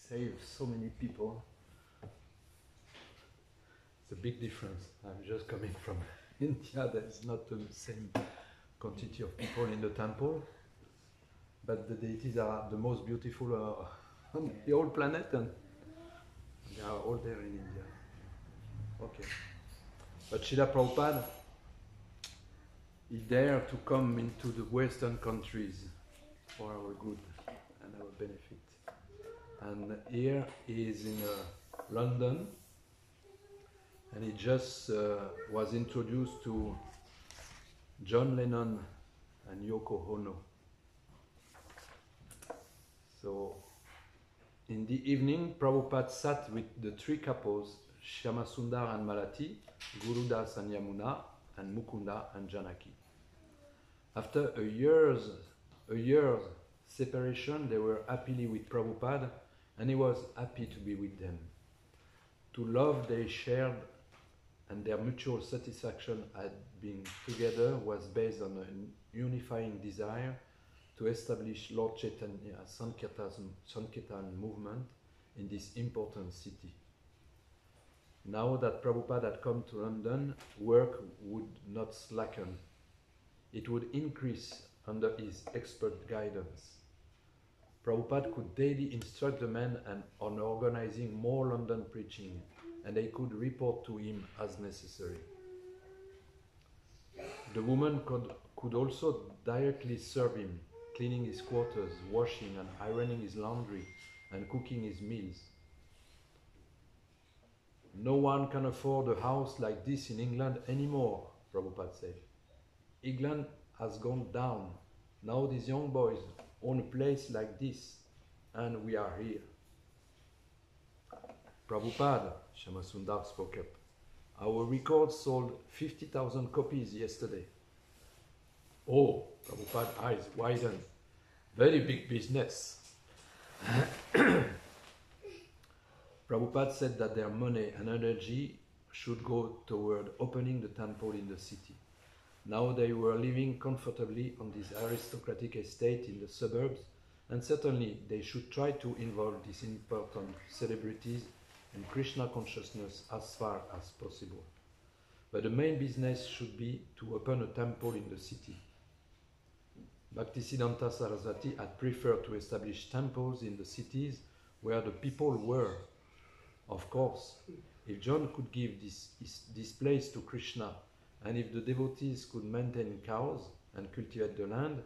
saved so many people. It's a big difference. I'm just coming from India. There's not the same quantity of people in the temple, but the deities are the most beautiful on the whole planet, and they are all there in India. Okay. But Srila Prabhupada, he dared to come into the Western countries for our good and our benefit. And here he is in London, and he just was introduced to John Lennon and Yoko Ono. So in the evening, Prabhupada sat with the three couples, Shyamasundar and Malati, Gurudas and Yamuna, and Mukunda and Janaki. After a year's separation, they were happily with Prabhupada, and he was happy to be with them. To love they shared, and their mutual satisfaction at being together was based on a unifying desire to establish Lord Chaitanya's Sankirtan movement in this important city. Now that Prabhupada had come to London, work would not slacken. It would increase under his expert guidance. Prabhupada could daily instruct the men on organizing more London preaching, and they could report to him as necessary. The woman could also directly serve him, cleaning his quarters, washing and ironing his laundry, and cooking his meals. No one can afford a house like this in England anymore, Prabhupada said. England has gone down. Now these young boys own a place like this, and we are here. Prabhupada, Shyamasundar spoke up. Our record sold 50,000 copies yesterday. Oh, Prabhupada's eyes widened. Very big business. Prabhupada said that their money and energy should go toward opening the temple in the city. Now they were living comfortably on this aristocratic estate in the suburbs, and certainly they should try to involve these important celebrities in Krishna consciousness as far as possible. But the main business should be to open a temple in the city. Bhaktisiddhanta Saraswati had preferred to establish temples in the cities where the people were. Of course, if John could give this place to Krishna, and if the devotees could maintain cows and cultivate the land,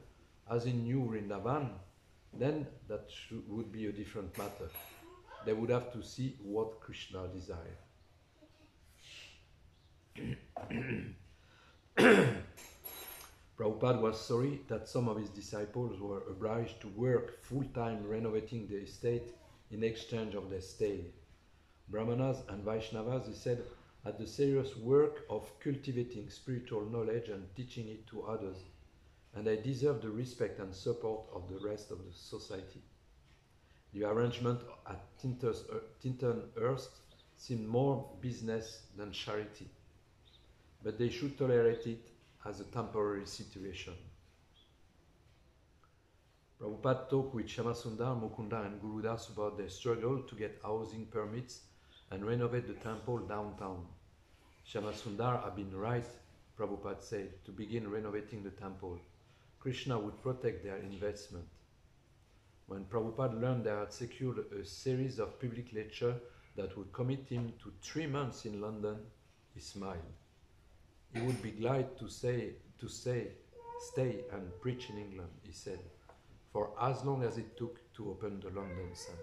as in New Vrindavan, then that would be a different matter. They would have to see what Krishna desired. Prabhupada was sorry that some of his disciples were obliged to work full-time renovating the estate in exchange of their stay. Brahmanas and Vaishnavas, he said, had the serious work of cultivating spiritual knowledge and teaching it to others, and they deserve the respect and support of the rest of the society. The arrangement at Tinternhurst seemed more business than charity, but they should tolerate it as a temporary situation. Prabhupada talked with Shyamasundar, Mukunda and Gurudas about their struggle to get housing permits and renovate the temple downtown. Shyamasundar had been right, Prabhupada said, to begin renovating the temple. Krishna would protect their investment. When Prabhupada learned they had secured a series of public lectures that would commit him to 3 months in London, he smiled. He would be glad to stay and preach in England, he said, for as long as it took to open the London Centre.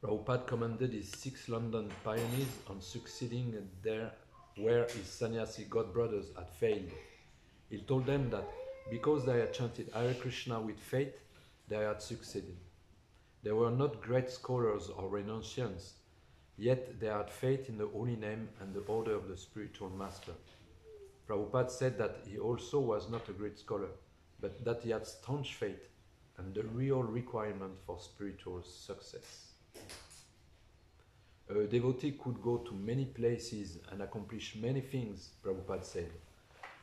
Prabhupada commended his 6 London pioneers on succeeding there where his sannyasi godbrothers had failed. He told them that because they had chanted Hare Krishna with faith, they had succeeded. They were not great scholars or renunciants, yet they had faith in the holy name and the order of the spiritual master. Prabhupada said that he also was not a great scholar, but that he had staunch faith and the real requirement for spiritual success. A devotee could go to many places and accomplish many things, Prabhupada said,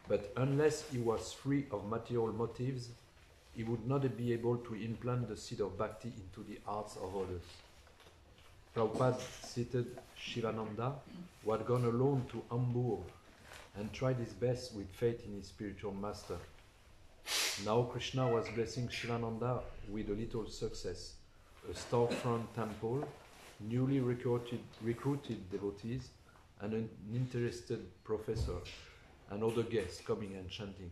but unless he was free of material motives, he would not be able to implant the seed of bhakti into the hearts of others. Prabhupada cited Shivananda, who had gone alone to Hamburg and tried his best with faith in his spiritual master. Now Krishna was blessing Shivananda with a little success, a storefront temple, newly recruited devotees, and an interested professor, and other guests coming and chanting.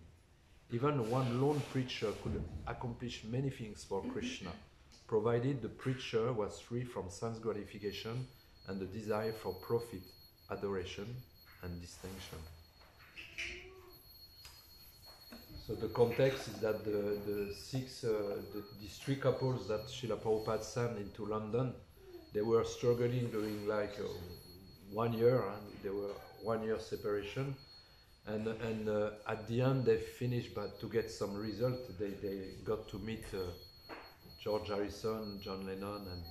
Even one lone preacher could accomplish many things for Krishna, provided the preacher was free from sense gratification and the desire for profit, adoration, and distinction. So the context is that these three couples that Srila Prabhupada sent into London, they were struggling during like 1 year, and they were 1 year separation. And at the end they finished, but to get some result, they got to meet George Harrison, John Lennon, and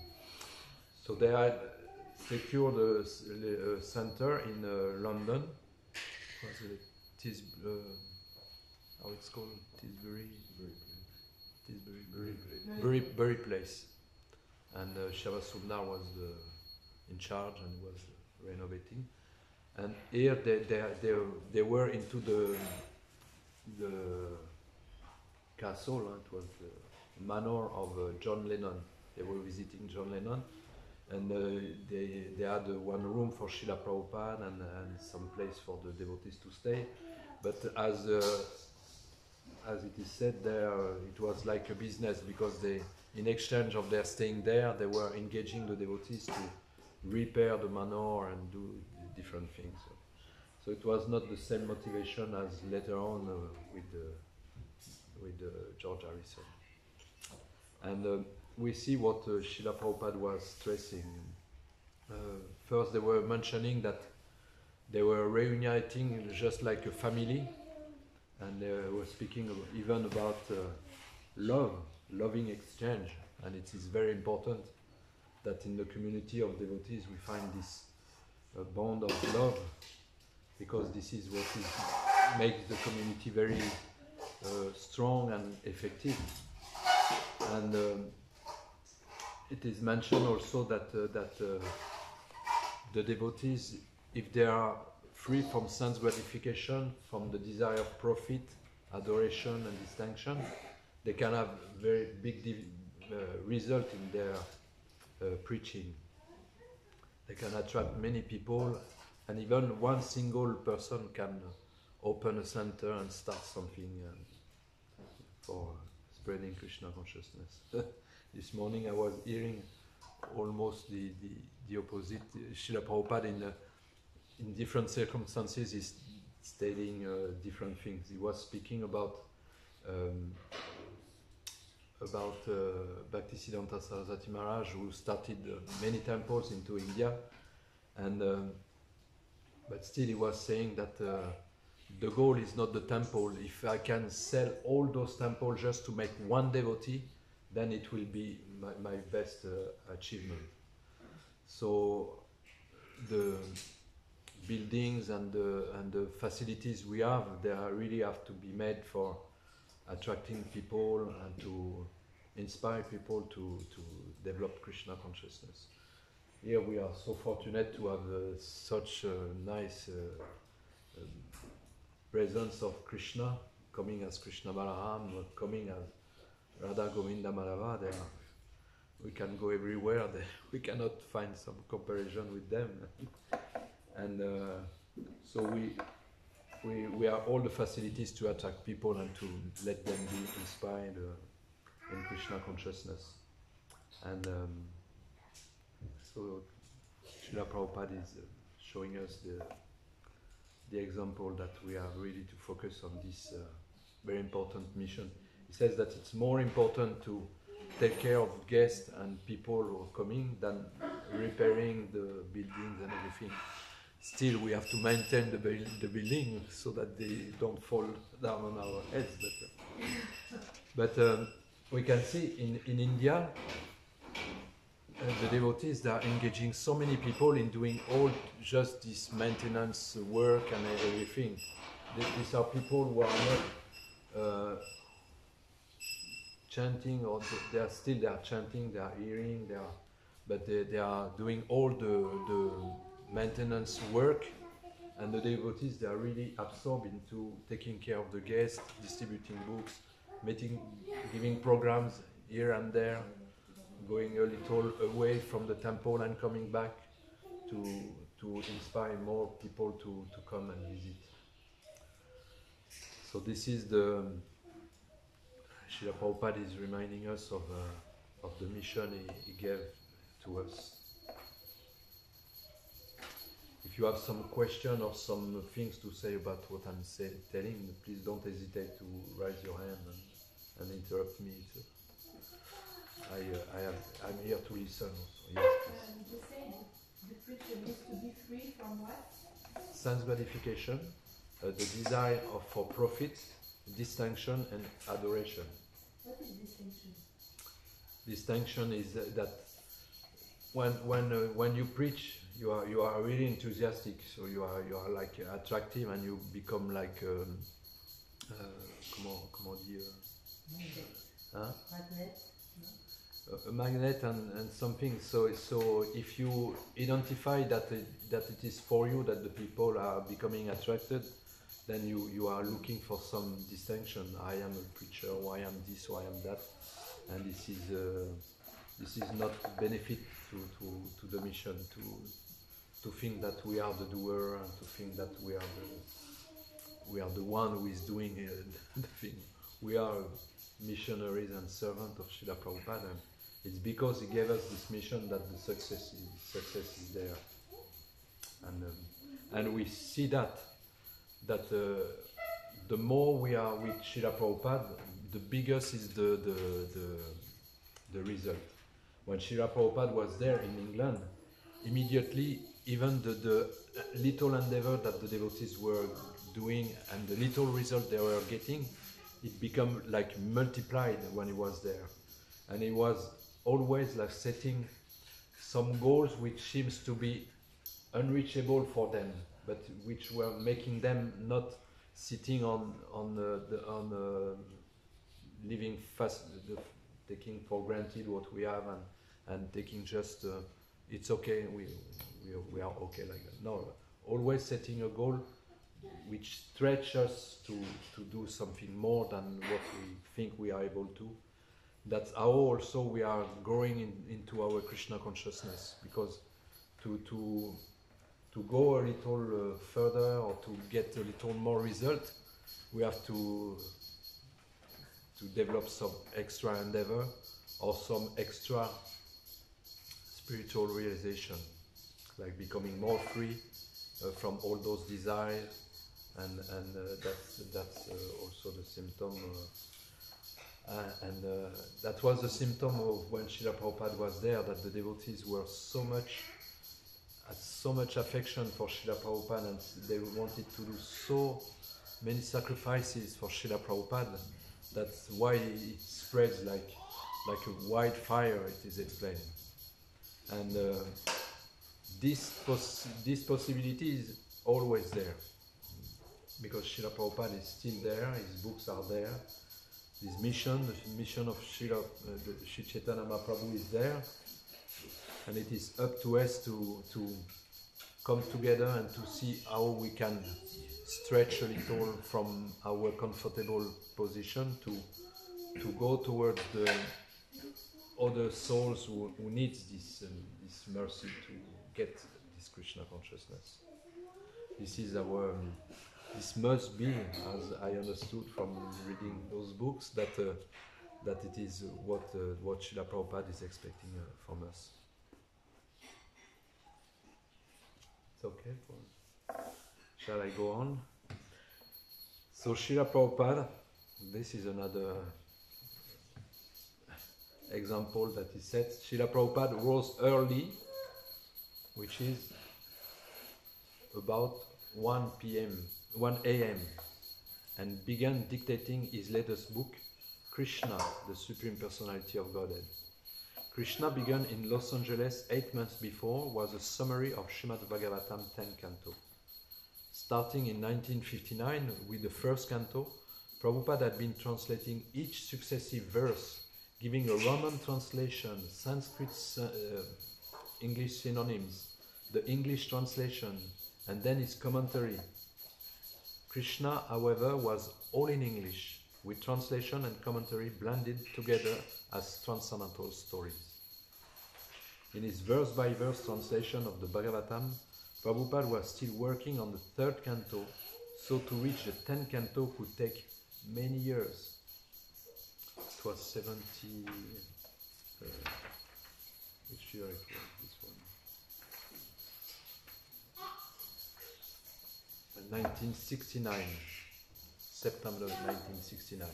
so they had secured a center in London. How it's called? Tisbury Place. And Shava Sundar was in charge and was renovating. And here they were into the castle. It was the manor of John Lennon. They were visiting John Lennon, and they had one room for Srila Prabhupada and some place for the devotees to stay. But as it is said there, it was like a business, because they, in exchange of their staying there, they were engaging the devotees to repair the manor and do different things. So it was not the same motivation as later on with George Harrison. And we see what Srila Prabhupada was stressing. First, they were mentioning that they were reuniting just like a family, and they were speaking even about loving exchange. And it is very important that in the community of devotees we find this bond of love, because this is what makes the community very strong and effective. And it is mentioned also that the devotees, if they are free from sense gratification, from the desire of profit, adoration and distinction, they can have very big result in their preaching. They can attract many people, and even one single person can open a center and start something for spreading Krishna consciousness. This morning I was hearing almost the opposite. Srila Prabhupada in different circumstances is stating different things. He was speaking about Bhaktisiddhanta Saraswati Maharaj, who started many temples into India, and but still he was saying that the goal is not the temple. If I can sell all those temples just to make one devotee, then it will be my best achievement. So the buildings and the facilities we have, they really have to be made for attracting people and to inspire people to develop Krishna consciousness. Here we are so fortunate to have such a nice presence of Krishna, coming as Krishna Balaram, coming as Radha Govinda Madhava. We can go everywhere. We cannot find some comparison with them. And so we have all the facilities to attract people and to let them be inspired in Krishna consciousness. And so Srila Prabhupada is showing us the example that we are really to focus on this very important mission. He says that it's more important to take care of guests and people who are coming than repairing the buildings and everything. Still, we have to maintain the building so that they don't fall down on our heads. But we can see in India, the devotees, they are engaging so many people in doing all just this maintenance work and everything. These are people who are not chanting, or they are chanting, they are hearing, but they are doing all the maintenance work, and the devotees, they are really absorbed into taking care of the guests, distributing books, giving programs here and there, going a little away from the temple and coming back to inspire more people to come and visit. So this is the Srila Prabhupada is reminding us of the mission he gave to us. If you have some question or some things to say about what I'm telling, please don't hesitate to raise your hand and interrupt me. I'm here to listen also. Yes, please. You say the preacher needs to be free from what? Sense gratification, the desire for profit, distinction, and adoration. What is distinction? Distinction is that when you preach, you are really enthusiastic, so you are like attractive, and you become like comment dire, hein? Magnet. A magnet and something. So if you identify that it is for you that the people are becoming attracted, then you are looking for some distinction. I am a preacher, or I am this, or I am that, and this is not benefit to the mission, to think that we are the doer, and to think that we are the one who is doing the thing. We are missionaries and servants of Srila Prabhupada, and it's because he gave us this mission that the success is there, and we see that the more we are with Srila Prabhupada, the biggest is the result. When Srila Prabhupada was there in England, immediately even the little endeavor that the devotees were doing and the little result they were getting, it became like multiplied when he was there. And he was always like setting some goals which seems to be unreachable for them, but which were making them not sitting on living fast, taking for granted what we have, and taking just it's okay, we are okay like that. No, always setting a goal which stretches us to do something more than what we think we are able to. That's how also we are growing into our Krishna consciousness, because to go a little further, or to get a little more result, we have to develop some extra endeavor or some extra spiritual realization, like becoming more free from all those desires, and that's also the symptom. That was the symptom of when Srila Prabhupada was there, that the devotees were had so much affection for Srila Prabhupada, and they wanted to do so many sacrifices for Srila Prabhupada. That's why it spreads like a wildfire, it is explained. And this possibility is always there, because Srila Prabhupada is still there, his books are there, his mission, the mission of Sri Chaitanya Mahaprabhu is there, and it is up to us to come together and to see how we can stretch a little from our comfortable position to go towards the other souls who needs this mercy to get this Krishna consciousness. This is this must be, as I understood from reading those books, that it is what Srila Prabhupada is expecting from us. It's okay? Shall I go on? So Srila Prabhupada, this is another example that he sets. Srila Prabhupada rose early, which is about 1 a.m. and began dictating his latest book, Krishna, the Supreme Personality of Godhead. Krishna began in Los Angeles 8 months before, was a summary of Srimad Bhagavatam 10 canto. Starting in 1959 with the first canto, Prabhupada had been translating each successive verse giving a Roman translation, Sanskrit, English synonyms, the English translation, and then his commentary. Krishna, however, was all in English, with translation and commentary blended together as transcendental stories. In his verse-by-verse translation of the Bhagavatam, Prabhupada was still working on the third canto, so to reach the 10th canto could take many years. It was 70... which year it was, this one? 1969. September 1969.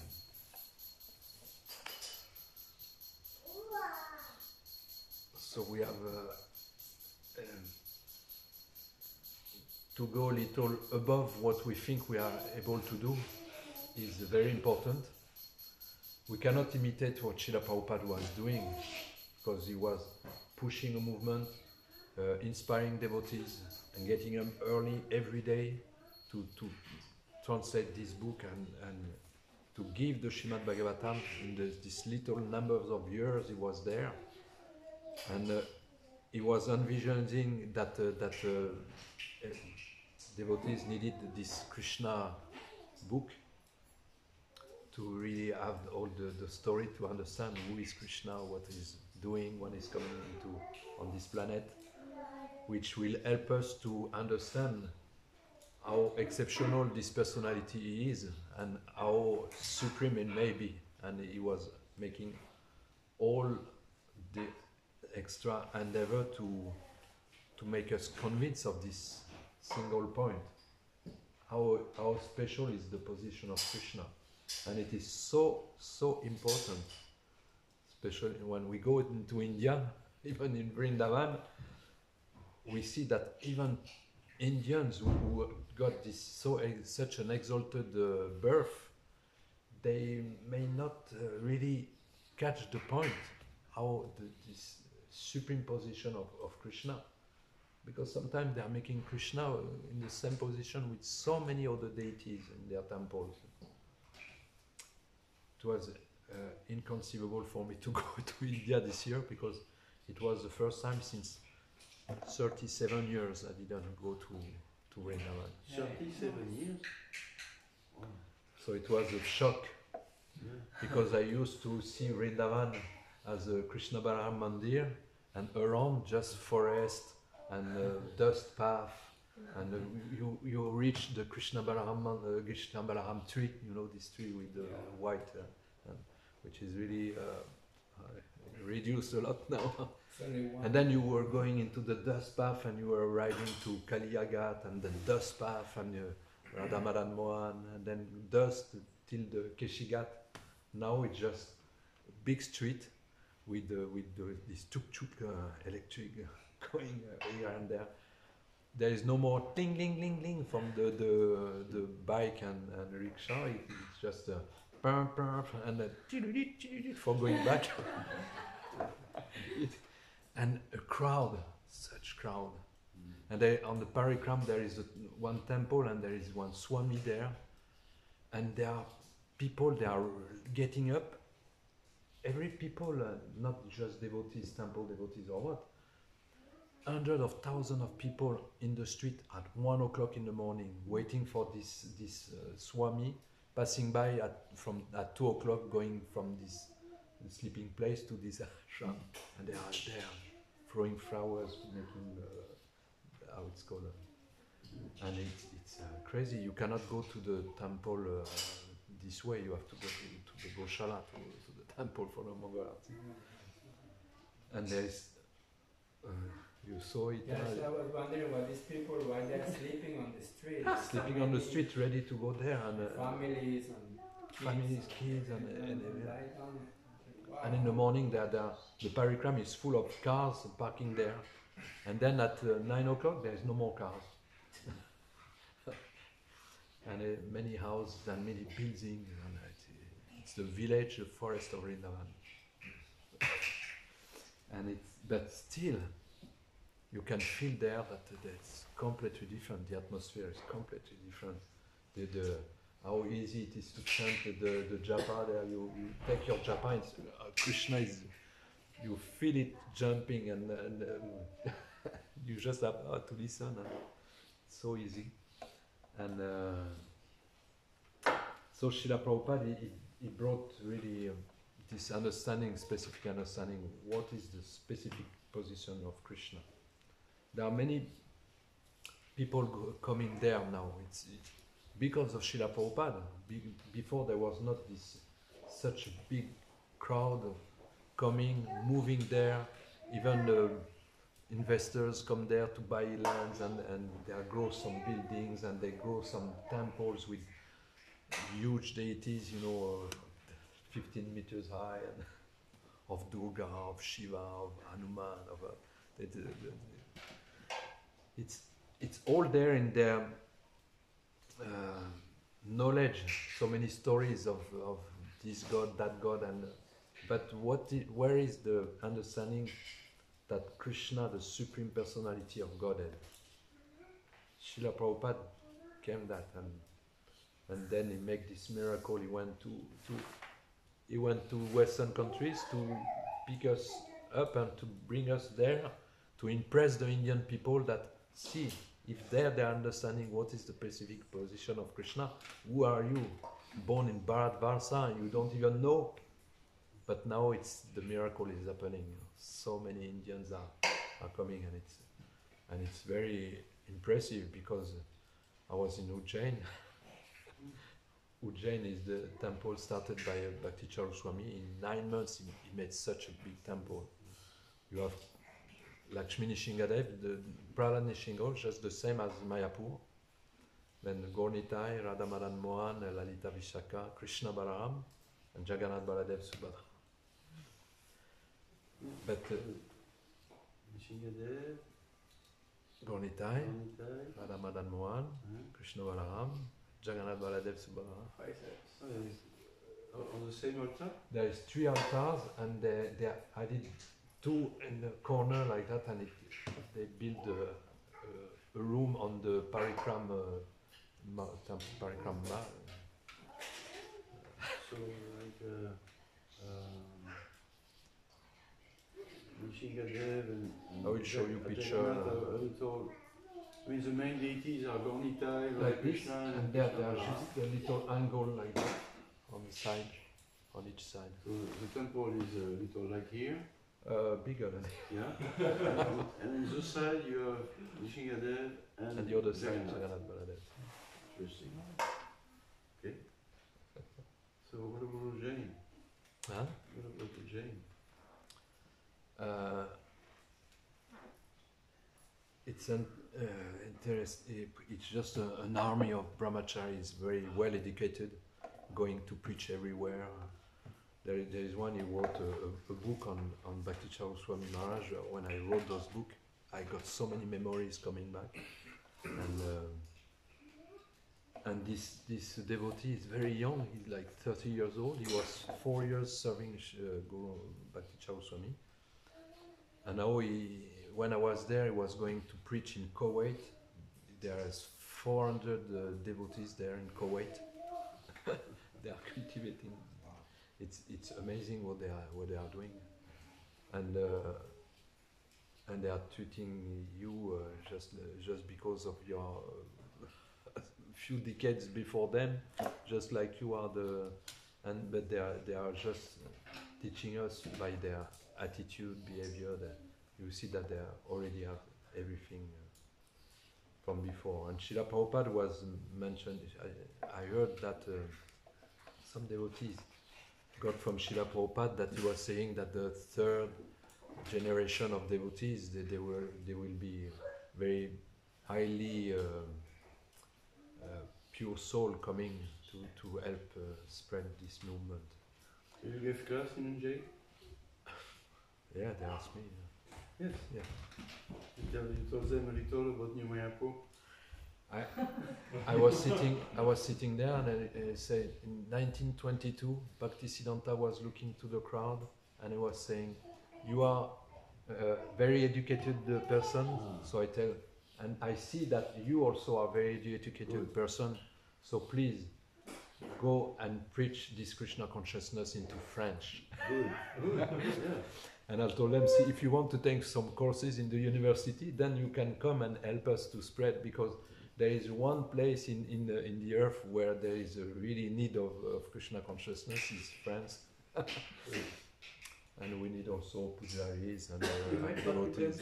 So we have to go a little above what we think we are able to do is very important. We cannot imitate what Srila Prabhupada was doing, because he was pushing a movement, inspiring devotees, and getting them early every day to translate this book and to give the Srimad Bhagavatam in this little numbers of years he was there. And he was envisioning that devotees needed this Krishna book to really have all the story, to understand who is Krishna, what he's doing, when he's coming into on this planet, which will help us to understand how exceptional this personality is and how supreme it may be. And he was making all the extra endeavor to make us convinced of this single point. How special is the position of Krishna. And it is so important, especially when we go into India, even in Vrindavan, we see that even Indians who got this such an exalted birth, they may not really catch the point, how this supreme position of Krishna, because sometimes they are making Krishna in the same position with so many other deities in their temples. It was inconceivable for me to go to India this year, because it was the first time since 37 years I didn't go to Vrindavan. 37 years? Wow. So it was a shock, because I used to see Vrindavan as a Krishna Balaram Mandir, and around just forest and dust path, and you reach the Krishna Balaram tree, you know, this tree with the white, which is really reduced a lot now. And then you were going into the dust path, and you were arriving to Kaliyagat, and then dust path, and Radha Madan Mohan, and then dust till the Keshigat. Now it's just a big street with this tuk-tuk electric going here and there. There is no more ting ling ling ling from the bike and rickshaw. It's just a and then for going back. And a crowd, such crowd. And on the Parikram there is one temple, and there is one Swami there. And there are people, they are getting up. Every people, not just devotees, temple devotees or what. Hundreds of thousands of people in the street at 1 o'clock in the morning, waiting for this Swami, passing by at 2 o'clock, going from this sleeping place to this ashram. And they are there, throwing flowers, making, how it's called. And it's crazy. You cannot go to the temple this way. You have to go to the Goshala, to the temple for the Mongol Arti. And there's, you saw it. Yes, I was wondering why these people, why they are sleeping on the street. Sleeping on the street, ready to go there. And families, kids, and wow. And in the morning, the Parikram is full of cars parking there. And then at 9 o'clock, there is no more cars. And many houses and many buildings. And it's the village, the forest of Vrindavan. And but still, you can feel there that it's completely different. The atmosphere is completely different. how easy it is to chant the japa there. You take your japa, it's, Krishna is, you feel it jumping, and you just have to listen. And it's so easy. And so Srila Prabhupada, he brought really this understanding, specific understanding, what is the specific position of Krishna. There are many people coming there now. It's because of Srila Prabhupada. Before there was not this such a big crowd coming, moving there. Even the investors come there to buy lands, and they grow some buildings, and they grow some temples with huge deities, 15 meters high, and of Durga, of Shiva, of Hanuman, it's all there in their knowledge. So many stories of this God, that God, but where is the understanding that Krishna, the Supreme Personality of Godhead? Srila Prabhupada came that, and then he made this miracle. He went to Western countries to pick us up and to bring us there, to impress the Indian people that, see, if they're understanding what is the specific position of Krishna, who are you? Born in Bharatvarsa, you don't even know. But now the miracle is happening. So many Indians are coming, and it's very impressive, because I was in Ujjain. Ujjain is the temple started by Bhakti Charuswami. In 9 months, he made such a big temple. You have Lakshmi Nishingadev, the Prahlad Nishingal, just the same as Mayapur. Then Gornitai, Radha Madan Mohan, Lalita Vishaka, Krishna Balaram, and Jagannath Baladev Subhadra. But Nishingadev, Gornitai, Radha Madan Mohan, Krishna Balaram, Jagannath Baladev Subhadra. On the same altar? There is 3 altars, and I did 2 in the corner like that, and they built a room on the Parikram Parikram Ma. So like Nishingadev and I will show you picture. I mean, the main deities are Gaunitai, Like this, Krishna, and there are just a little angle like that on the side, on each side. So the temple is a little like here. Bigger than Yeah. And on this side you have Nishingadev and the other side, Jagannath. Jagannath Baladev. Interesting. Okay. So what about Jain? Huh? What about the Jain? It's an it's just an army of brahmacharis, very well educated, going to preach everywhere. There is one, he wrote a book on Bhakti Charuswami Maharaj. When I wrote those books, I got so many memories coming back. And this devotee is very young, he's like 30 years old. He was 4 years serving Guru Bhakti Charuswami. And now when I was there, he was going to preach in Kuwait. There is 400 devotees there in Kuwait. They are cultivating. It's amazing what they are doing, and they are treating you just because of your few decades before them, just like you are but they are just teaching us by their attitude, behavior. That you see that they already have everything from before. And Srila Prabhupada was mentioned. I heard that some devotees got from Srila Prabhupada that he was saying that the 3rd generation of devotees, they will be very highly pure soul coming to help spread this movement. So you gave class in NJ? Yeah, they asked me. Yes. Yeah. You told them a little about New Mayapur? I was sitting there, and I said, in 1922, Bhaktisiddhanta was looking to the crowd, and he was saying, "You are a very educated person." So I tell, and I see that you also are a very educated person. So please, go and preach this Krishna consciousness into French. Good, good, yeah. And I told them, see, if you want to take some courses in the university, then you can come and help us to spread, because there is one place in the earth where there is a really need of Krishna consciousness, is France. And we need also pujaris and devotees.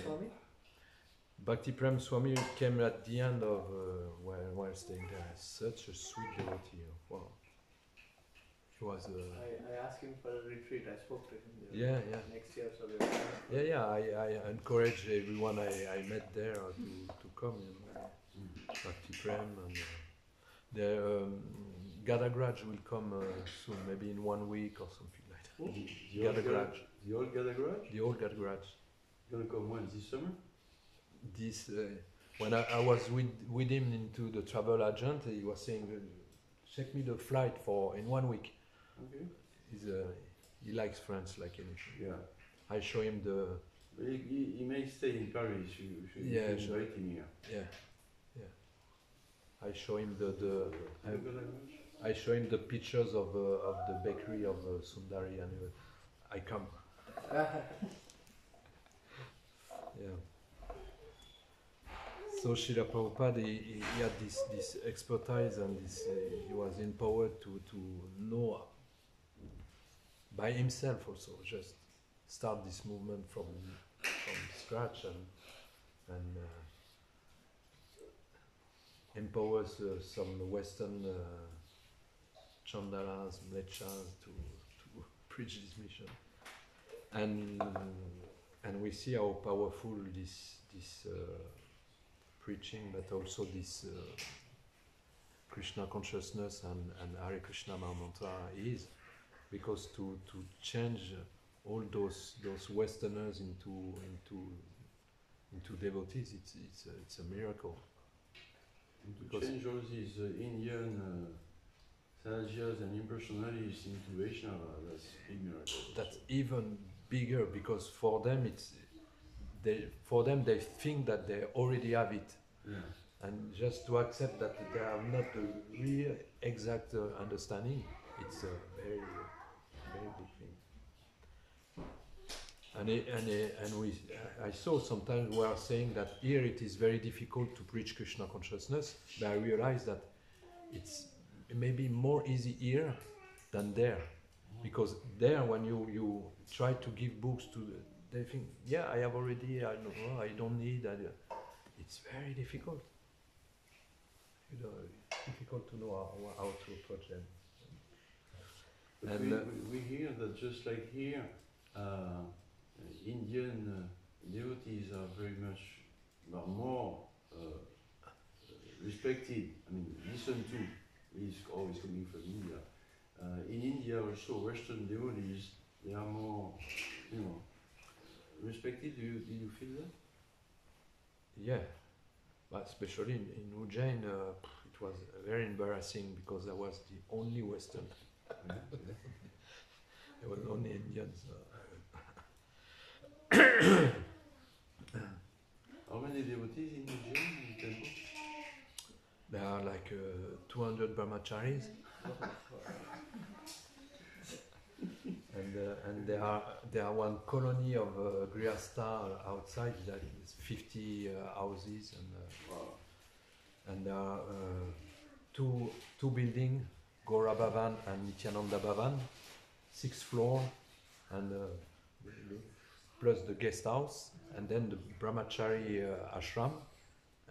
Bhakti Prem Swami came at the end of while staying there. Such a sweet devotee. Wow. He was. I asked him for a retreat. I spoke to him. Yeah. Next year, so we are Yeah. I encourage everyone I met there to come. You know. Bhakti Prem and the Gadagraj will come soon, maybe in 1 week or something like that. Gadagraj. The old Gadagraj? The old Gadagraj. Gonna come when? This summer? This when I was with him into the travel agent, he was saying, check me the flight for in 1 week. Okay. He likes France like anything. Yeah. I show him the. But he may stay in Paris. You should invite him here. Yeah. I show him I show him the pictures of the bakery of Sundari, and I come. Yeah. So Srila Prabhupada, he had this expertise, and he was empowered to know by himself also, just start this movement from scratch and empowers some Western chandalas, mlechas to preach this mission, and we see how powerful this preaching, but also this Krishna consciousness and Hare Krishna Mantra is, because to change all those Westerners into devotees, it's a miracle. To change all these Indian sahajas and impersonalities into Vaishnava, that's a big miracle. That's even bigger, because for them they think that they already have it. Yeah. And just to accept that they have not a real exact understanding, it's a very, very big thing. I saw sometimes we are saying that here it is very difficult to preach Krishna consciousness, but I realize that it's maybe more easy here than there, because there when you try to give books to, they think, yeah, I have already, I don't need. It's very difficult. You know, it's difficult to know how to approach them. But And we hear that just like here, Indian devotees are very much more respected. I mean, listened to. He's always coming from India. In India, also Western devotees, they are more, respected. Did you feel that? yeah, but especially in Ujjain, it was very embarrassing, because I was the only Western. There were only Indians. How many devotees in the temple? There are like 200 brahmacharis, and there are one colony of grihastha outside, that is 50 houses, and there are two buildings, Gora Bhavan and Nityananda Bhavan, 6th floor, and plus the guest house, and then the brahmachari ashram,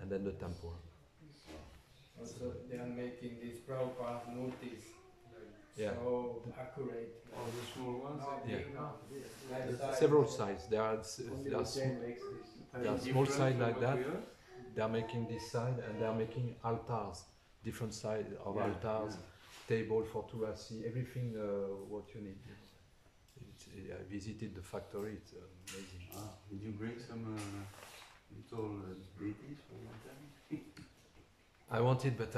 and then the temple. Also, they are making these Prabhupada murtis, Yeah. so accurate. All the small ones? Not Yeah. big, no. Several sizes. There are small Different size from like what that. we have? They are making this side, and they are making altars, different size of Yeah, altars, yeah. table for tulasi, everything what you need. I visited the factory. It's amazing. Did you bring some little deities for your time? I wanted, but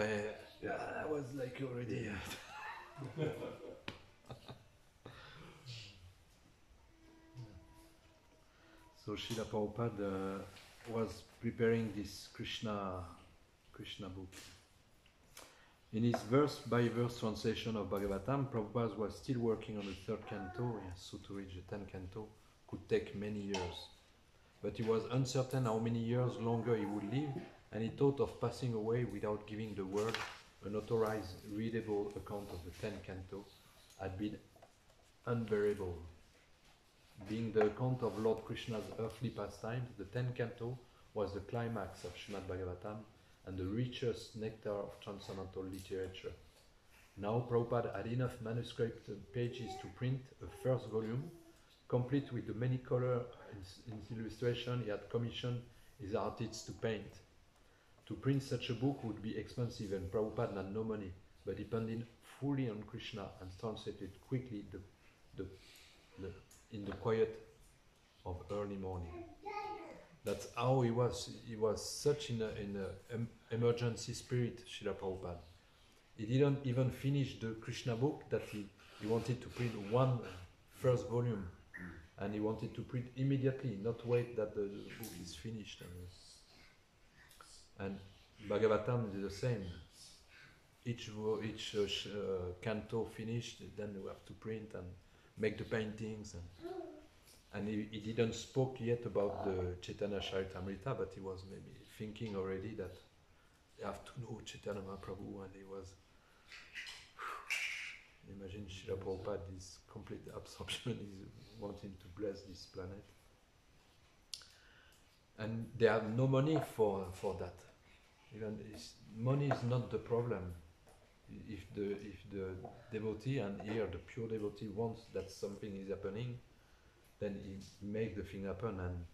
Yeah. I was like already. So Srila Prabhupada was preparing this Krishna book. In his verse-by-verse translation of Bhagavatam, Prabhupada was still working on the third canto, so to reach the 10th canto could take many years. But he was uncertain how many years longer he would live, and he thought of passing away without giving the world an authorized, readable account of the 10th canto had been unbearable. Being the account of Lord Krishna's earthly pastimes, the 10th canto was the climax of Srimad Bhagavatam and the richest nectar of transcendental literature. Now Prabhupada had enough manuscript pages to print a first volume, complete with the many color illustration he had commissioned his artists to paint. To print such a book would be expensive, and Prabhupada had no money, but depending fully on Krishna and translated quickly in the quiet of early morning. That's how he was. He was such in an emergency spirit, Srila Prabhupada. He didn't even finish the Krishna book that he wanted to print one first volume, and he wanted to print immediately, not wait that the book is finished. And Bhagavatam is the same. Each canto finished, then we have to print and make the paintings. And he didn't spoke yet about the Chaitanya Charitamrita, but he was maybe thinking already that you have to know Chaitanya Mahaprabhu, and he was. Imagine Srila Prabhupada, this complete absorption, is wanting to bless this planet. And they have no money for that. Even money is not the problem. If the devotee, and here the pure devotee, wants that something is happening, then he makes the thing happen. And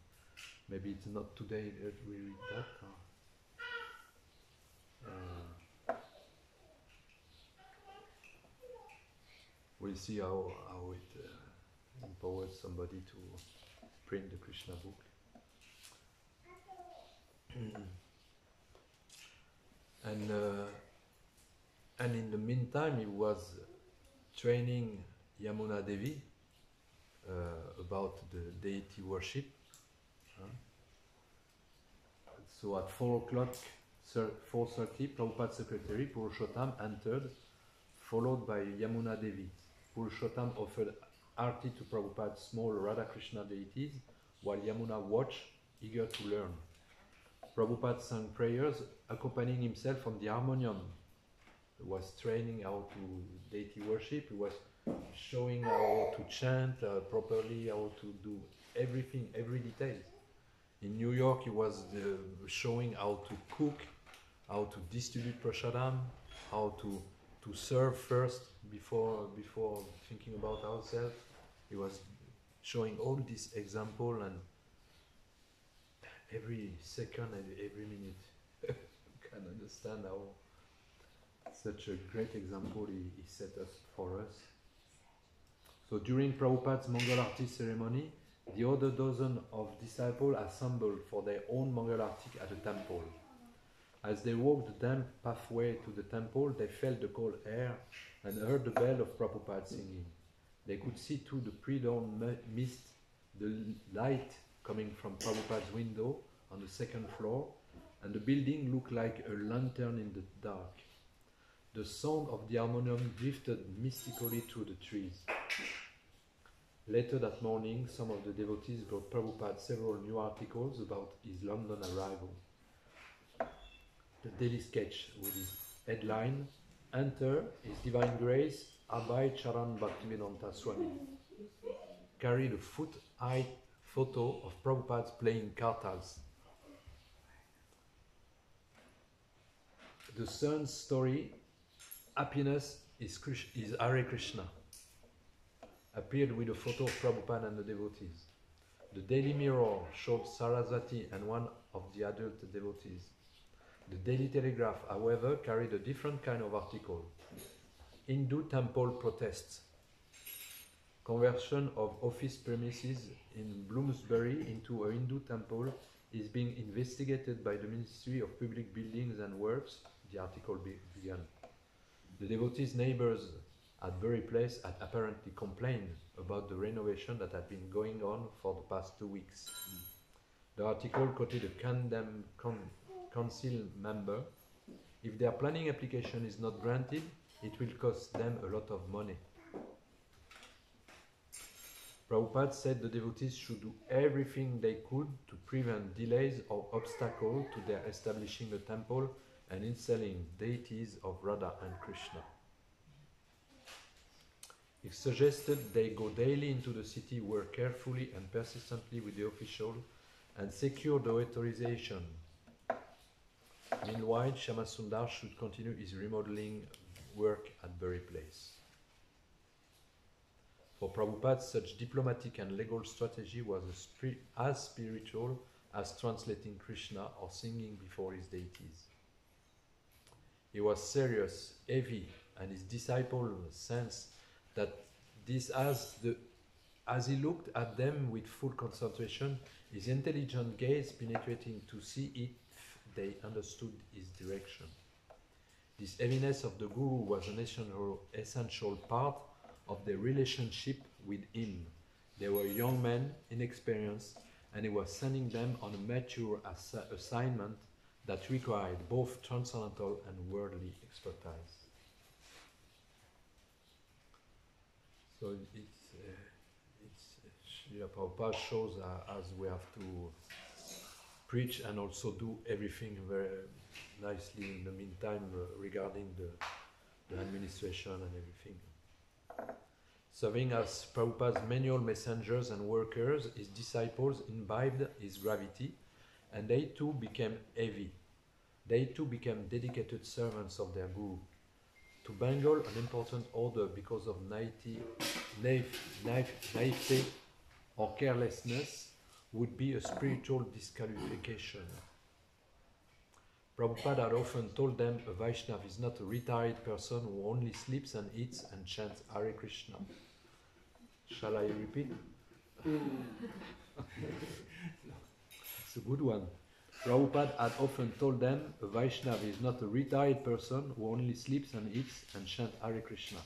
maybe it's not today that we read that. We'll see how it empowers somebody to print the Krishna book. And in the meantime, he was training Yamuna Devi about the deity worship. So at 4:30, Prabhupada's secretary, Purushottam, entered, followed by Yamuna Devi. Purushottam offered arti to Prabhupada's small Radha Krishna deities, while Yamuna watched, eager to learn. Prabhupada sang prayers, accompanying himself on the harmonium. He was training how to deity worship. He was showing how to chant properly, how to do everything, every detail. In New York, he was showing how to cook, how to distribute prasadam, how to serve first before thinking about ourselves. He was showing all this example, and every second and every minute you can understand how such a great example he set up for us. So during Prabhupada's Mangal Arti ceremony, the other dozen of disciples assembled for their own Mangal Arti at the temple. As they walked the damp pathway to the temple, they felt the cold air and heard the bell of Prabhupada singing. They could see through the pre-dawn mist the light coming from Prabhupada's window on the second floor, and the building looked like a lantern in the dark. The sound of the harmonium drifted mystically through the trees. Later that morning, some of the devotees brought Prabhupada several new articles about his London arrival. The daily sketch with his headline, "Enter His Divine Grace, Abhay Charan Bhaktivedanta Swami," carried a foot-high photo of Prabhupada playing kartals. The son's story, "Happiness is Hare Krishna," appeared with a photo of Prabhupada and the devotees. The Daily Mirror showed Saraswati and one of the adult devotees. The Daily Telegraph, however, carried a different kind of article. Hindu temple protests. Conversion of office premises in Bloomsbury into a Hindu temple is being investigated by the Ministry of Public Buildings and Works, the article began. The devotees' neighbors at Bury Place had apparently complained about the renovation that had been going on for the past 2 weeks. The article quoted a condemned council member If their planning application is not granted, it will cost them a lot of money. Prabhupada said the devotees should do everything they could to prevent delays or obstacles to their establishing a temple and installing deities of Radha and Krishna. He suggested they go daily into the city, work carefully and persistently with the official, and secure the authorization. Meanwhile, Shama Sundar should continue his remodeling work at Bury Place. For Prabhupada, such diplomatic and legal strategy was as spiritual as translating Krishna or singing before his deities. He was serious, heavy, and his disciples sensed that this as he looked at them with full concentration, his intelligent gaze penetrating to see if they understood his direction. This heaviness of the Guru was an essential part of their relationship with him. They were young men, inexperienced, and he was sending them on a mature assignment that required both transcendental and worldly expertise. So Srila Prabhupada shows as we have to preach and also do everything very nicely in the meantime regarding the administration and everything. Serving as Prabhupada's manual messengers and workers, his disciples imbibed his gravity, and they too became heavy. They too became dedicated servants of their Guru. To bangle an important order because of naivete or carelessness would be a spiritual disqualification. Prabhupada had often told them a Vaishnava is not a retired person who only sleeps and eats and chants Hare Krishna. Shall I repeat? It's a good one. Prabhupada had often told them a Vaishnava is not a retired person who only sleeps and eats and chants Hare Krishna.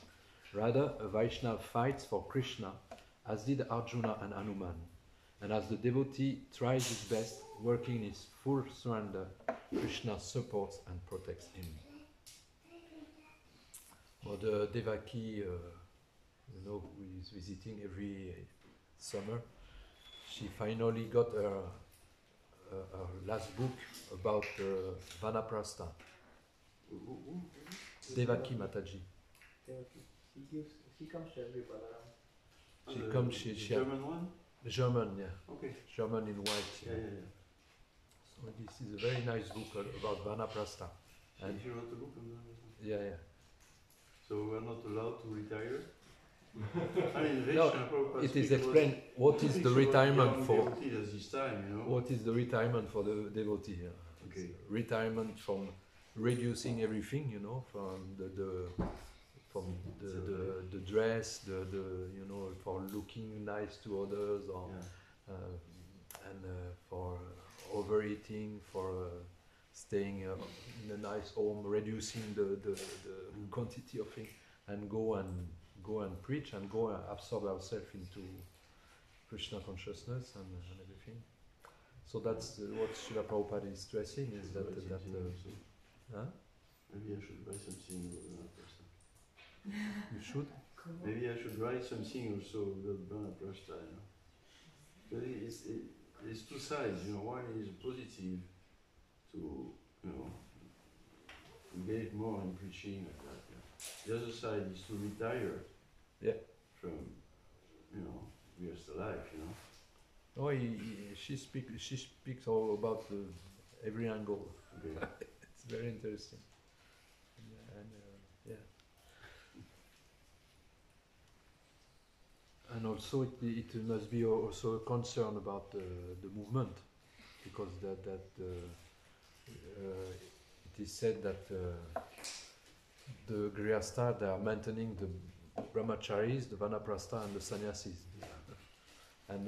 Rather, a Vaishnava fights for Krishna, as did Arjuna and Hanuman. And as the devotee tries his best, working in his full surrender, Krishna supports and protects him. Well, the Devaki, who is visiting every summer, she finally got her last book about Vanaprastha. Devaki Mataji. She comes to every Balaram. She comes. She German one. German, yeah. Okay. German in white. Yeah. So this is a very nice book about Vanaprastha. And she wrote a book on that. Yeah. So we're not allowed to retire. I mean, No, Prabhupada it is speaks explained what is the retirement for. Devotee, that's his time, you know. What is the retirement for the devotee? Yeah. Okay. It's retirement from reducing everything, from the dress, for looking nice to others, or for overeating, for staying in a nice home, reducing the quantity of things, and go and preach and go and absorb ourselves into Krishna consciousness and everything. So that's what Srila Prabhupada is stressing, is that Maybe I should write something about Prasta. You should? Maybe I should write something also about Prasta, But it's two sides, One is positive to, engage more in preaching like that. The other side is to retire from, just life, Oh, she speaks all about every angle. Okay. It's very interesting. And also it must be also a concern about the movement, because it is said that the Grihastha, they are maintaining the brahmacharis, the vanaprastha, and the sannyasis. And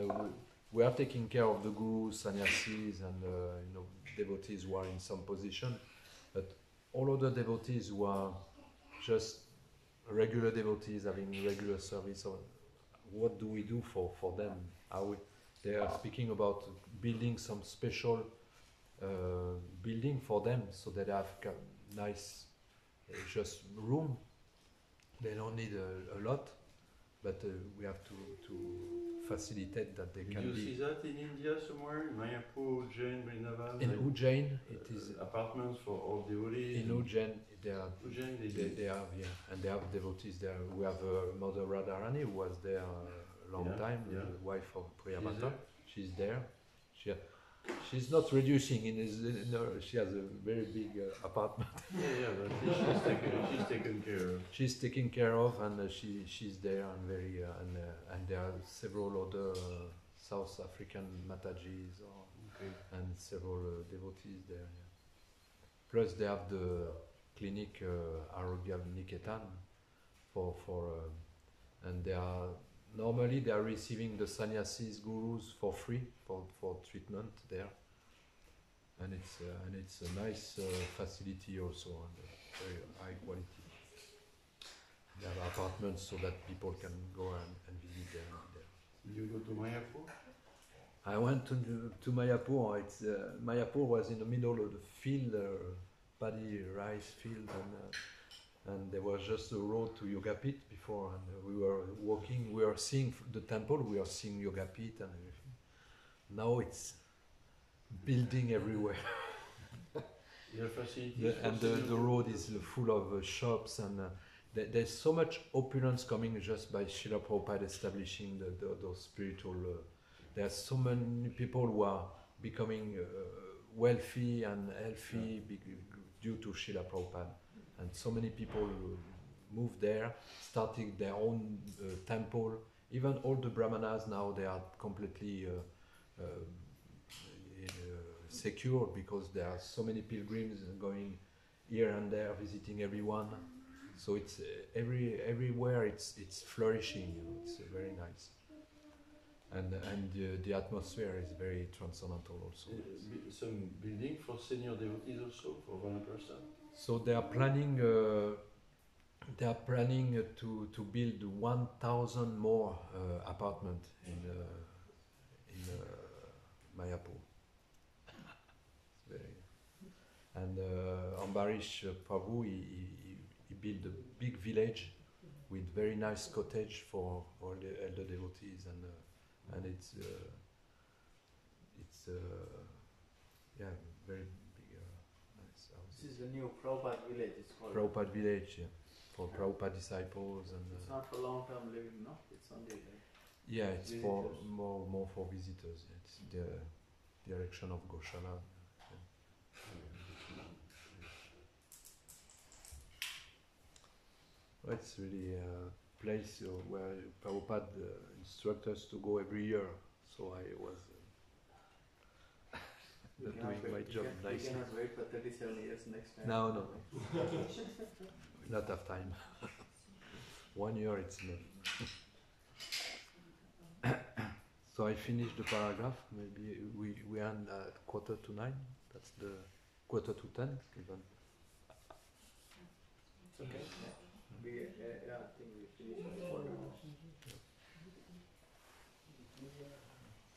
we are taking care of the gurus, sannyasis, and devotees who are in some position, but all other devotees who are just regular devotees having regular service, what do we do for them? They are speaking about building some special building for them, so that nice, just room. They don't need a lot, but we have to facilitate that they Did can you be. see that in India somewhere? In Mayapur, Ujjain, Vrindavan? In like, Ujjain, it is. Apartments for all devotees. In Ujjain, they are. Ujjain, They have, yeah, and they have devotees there. We have Mother Radharani who was there a long time, Yeah. the wife of She's Priyamata. there? She's there. She's not reducing in his. No, she has a very big apartment. Yeah, but she's taken care of. She's taken care of, and she's there, and very and there are several other South African Matajis and several devotees there. Yeah. Plus, they have the clinic Arogya Niketan and they are normally they are receiving the sannyasis gurus for free for treatment there, and it's a nice facility also, and very high quality. They have apartments so that people can go and visit there. You go to Mayapur? I went to Mayapur. Mayapur was in the middle of the field, paddy rice field, and there was just a road to Yoga Pit before, and we were walking. We were seeing the temple. We were seeing Yoga Pit and everything. Now it's building everywhere. The road is full of shops, and there's so much opulence coming just by Srila Prabhupada establishing those spiritual. There are so many people who are becoming wealthy and healthy due to Srila Prabhupada. And so many people moved there, starting their own temple. Even all the brahmanas now, they are completely secure because there are so many pilgrims going here and there, visiting everyone. So it's everywhere. It's flourishing. It's very nice. And the atmosphere is very transcendental also. Some building for senior devotees also for 1%. So they are planning to build 1,000 more apartments in Mayapur. It's very, and Ambarish Prabhu he built a big village with very nice cottage for all the elder devotees, and it's yeah, very big, nice house. This is the new Prabhupada village, it's called. Prabhupada village, yeah, for Prabhupada disciples, and It's not for long-term living, no? It's only like yeah, it's visitors. for more for visitors. It's the direction of Goshala. Yeah. It's really a place where Prabhupada instructs us to go every year. So I was You doing cannot my wait- job you nicely. cannot wait for 37 years next time. No. Not have time. 1 year it's enough. So I finished the paragraph. Maybe we end at 9:15. That's the 9:45 even. It's okay. Yeah, I think we finished before now.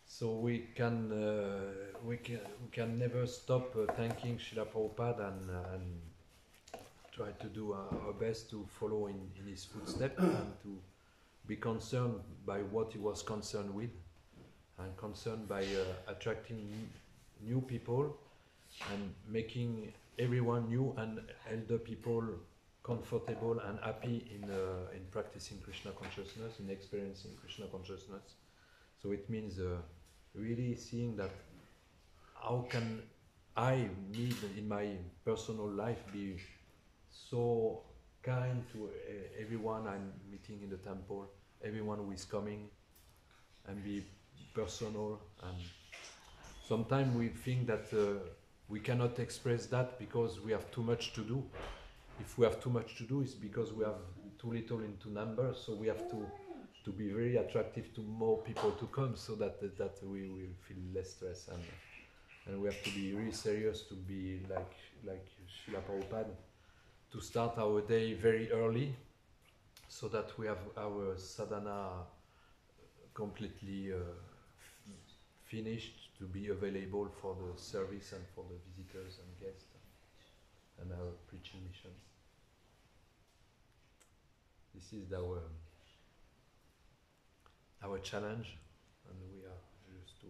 So we can never stop thanking Srila Prabhupada and try to do our best to follow in his footsteps and to be concerned by what he was concerned with, and concerned by attracting new people and making everyone new and elder people comfortable and happy in practicing Krishna consciousness, in experiencing Krishna consciousness. So it means really seeing that how can I need in my personal life be so kind to everyone I'm meeting in the temple, everyone who is coming, and be personal. And sometimes we think that we cannot express that because we have too much to do. If we have too much to do, it's because we have too little into numbers, so we have to be very attractive to more people to come, so that we will feel less stress, and we have to be really serious to be like Srila Prabhupada, to start our day very early, so that we have our sadhana completely finished, to be available for the service and for the visitors and guests. and our preaching mission. This is our challenge, and we are just to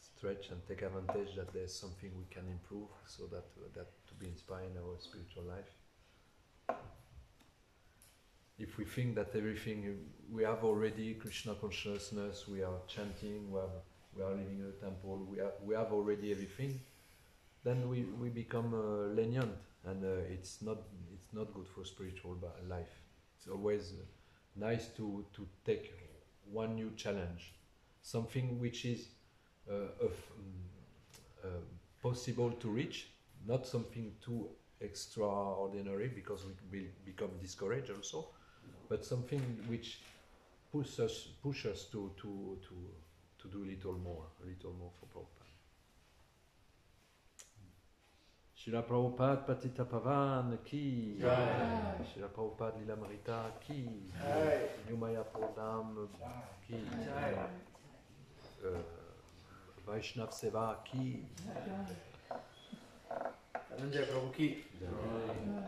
stretch and take advantage that there's something we can improve, so that to be inspired in our spiritual life. If we think that everything we have already, Krishna consciousness, we are chanting, we are living in a temple, we have already everything, then we become lenient, and it's not good for spiritual life. It's always nice to take one new challenge, something which is possible to reach, not something too extraordinary, because we will become discouraged also, but something which push us to do a little more for Prabhupada. Srila Prabhupada Patita Pavan ki Jai. Srila Prabhupada Lilamrita ki Jai. Nyumaya Prodam ki Jai. Vaishnav Seva ki Dhananjaya Prabhu ki. Jai.